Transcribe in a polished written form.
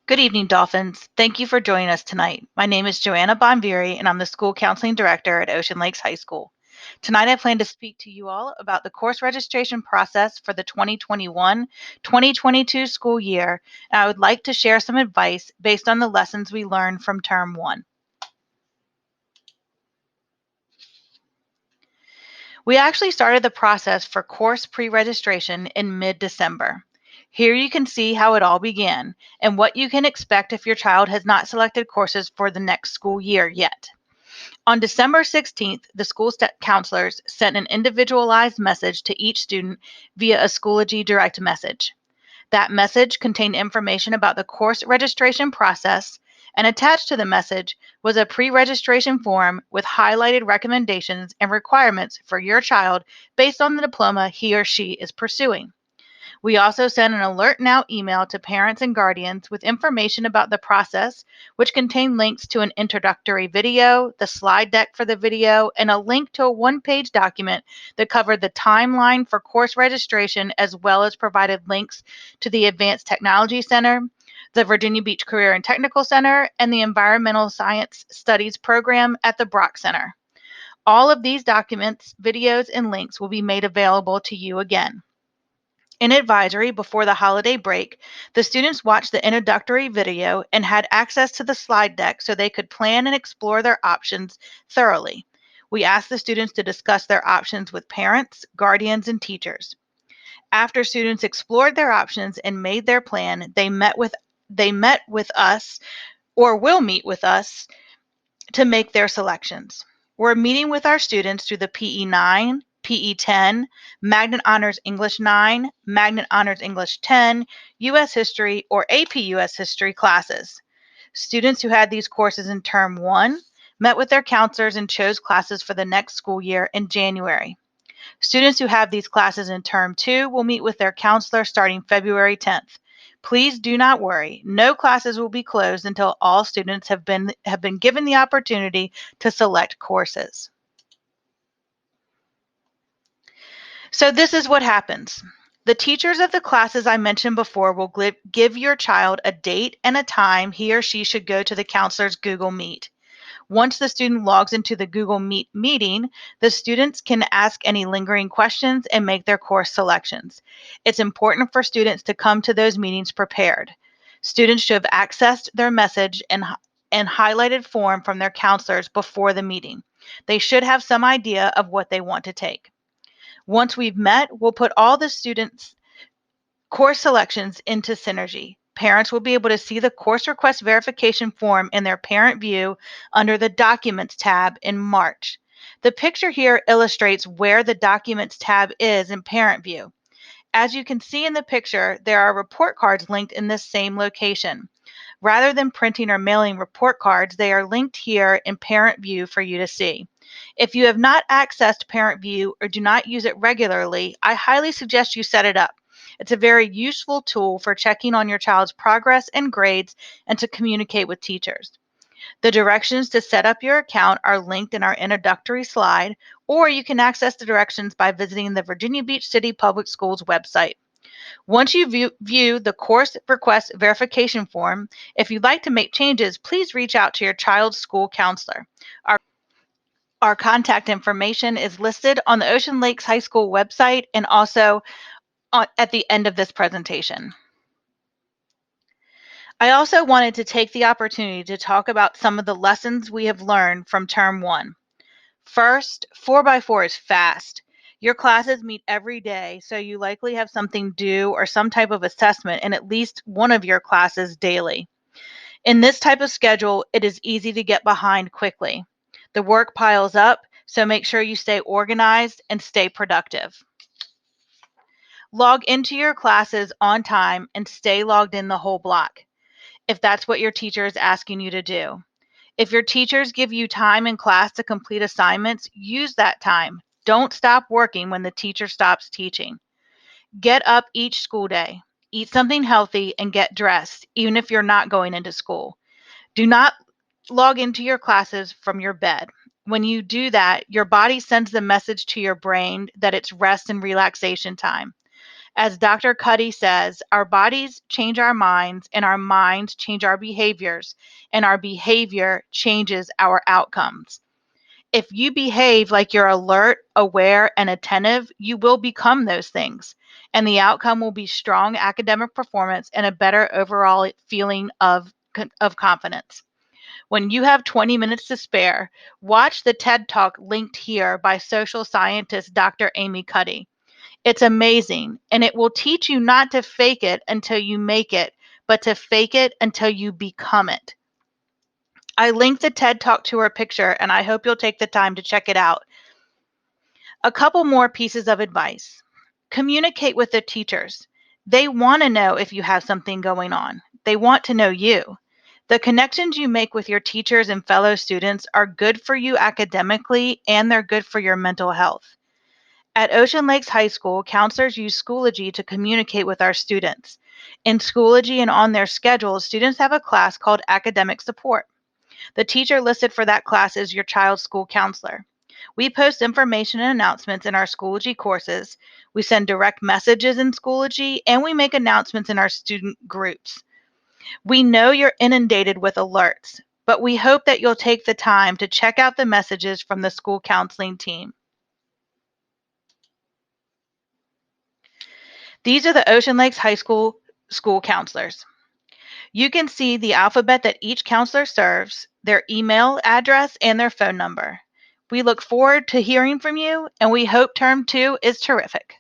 Good evening, Dolphins. Thank you for joining us tonight. My name is Joanna Bonvieri, and I'm the School Counseling Director at Ocean Lakes High School. Tonight, I plan to speak to you all about the course registration process for the 2021-2022 school year, and I would like to share some advice based on the lessons we learned from Term 1. We actually started the process for course pre-registration in mid-December. Here you can see how it all began and what you can expect if your child has not selected courses for the next school year yet. On December 16th, the school counselors sent an individualized message to each student via a Schoology direct message. That message contained information about the course registration process, and attached to the message was a pre-registration form with highlighted recommendations and requirements for your child based on the diploma he or she is pursuing. We also sent an Alert Now email to parents and guardians with information about the process, which contained links to an introductory video, the slide deck for the video, and a link to a one-page document that covered the timeline for course registration, as well as provided links to the Advanced Technology Center, the Virginia Beach Career and Technical Center, and the Environmental Science Studies program at the Brock Center. All of these documents, videos, and links will be made available to you again. In advisory before the holiday break, the students watched the introductory video and had access to the slide deck so they could plan and explore their options thoroughly. We asked the students to discuss their options with parents, guardians, and teachers. After students explored their options and made their plan, they met with us or will meet with us to make their selections. We're meeting with our students through the PE 9, PE 10, Magnet Honors English 9, Magnet Honors English 10, US History, or AP US History classes. Students who had these courses in Term 1 met with their counselors and chose classes for the next school year in January. Students who have these classes in Term 2 will meet with their counselor starting February 10th. Please do not worry. No classes will be closed until all students have been given the opportunity to select courses. So this is what happens. The teachers of the classes I mentioned before will give your child a date and a time he or she should go to the counselor's Google Meet. Once the student logs into the Google Meet meeting, the students can ask any lingering questions and make their course selections. It's important for students to come to those meetings prepared. Students should have accessed their message and highlighted form from their counselors before the meeting. They should have some idea of what they want to take. Once we've met, we'll put all the students' course selections into Synergy. Parents will be able to see the course request verification form in their parent view under the Documents tab in March. The picture here illustrates where the Documents tab is in parent view. As you can see in the picture, there are report cards linked in this same location. Rather than printing or mailing report cards, they are linked here in parent view for you to see. If you have not accessed parent view or do not use it regularly, I highly suggest you set it up. It's a very useful tool for checking on your child's progress and grades and to communicate with teachers. The directions to set up your account are linked in our introductory slide, or you can access the directions by visiting the Virginia Beach City Public Schools website. Once you view the course request verification form, if you'd like to make changes, please reach out to your child's school counselor. Our contact information is listed on the Ocean Lakes High School website and also at the end of this presentation. I also wanted to take the opportunity to talk about some of the lessons we have learned from Term 1. First, 4x4 is fast. Your classes meet every day, so you likely have something due or some type of assessment in at least one of your classes daily. In this type of schedule, it is easy to get behind quickly. The work piles up, so make sure you stay organized and stay productive. Log into your classes on time and stay logged in the whole block, if that's what your teacher is asking you to do. If your teachers give you time in class to complete assignments, use that time. Don't stop working when the teacher stops teaching. Get up each school day. Eat something healthy and get dressed, even if you're not going into school. Do not log into your classes from your bed. When you do that, your body sends the message to your brain that it's rest and relaxation time. As Dr. Cuddy says, our bodies change our minds, and our minds change our behaviors, and our behavior changes our outcomes. If you behave like you're alert, aware, and attentive, you will become those things, and the outcome will be strong academic performance and a better overall feeling of confidence. When you have 20 minutes to spare, watch the TED Talk linked here by social scientist Dr. Amy Cuddy. It's amazing, and it will teach you not to fake it until you make it, but to fake it until you become it. I linked the TED Talk to her picture, and I hope you'll take the time to check it out. A couple more pieces of advice. Communicate with the teachers. They want to know if you have something going on. They want to know you. The connections you make with your teachers and fellow students are good for you academically, and they're good for your mental health. At Ocean Lakes High School, counselors use Schoology to communicate with our students. In Schoology and on their schedules, students have a class called Academic Support. The teacher listed for that class is your child's school counselor. We post information and announcements in our Schoology courses. We send direct messages in Schoology, and we make announcements in our student groups. We know you're inundated with alerts, but we hope that you'll take the time to check out the messages from the school counseling team. These are the Ocean Lakes High School school counselors. You can see the alphabet that each counselor serves, their email address, and their phone number. We look forward to hearing from you, and we hope Term 2 is terrific.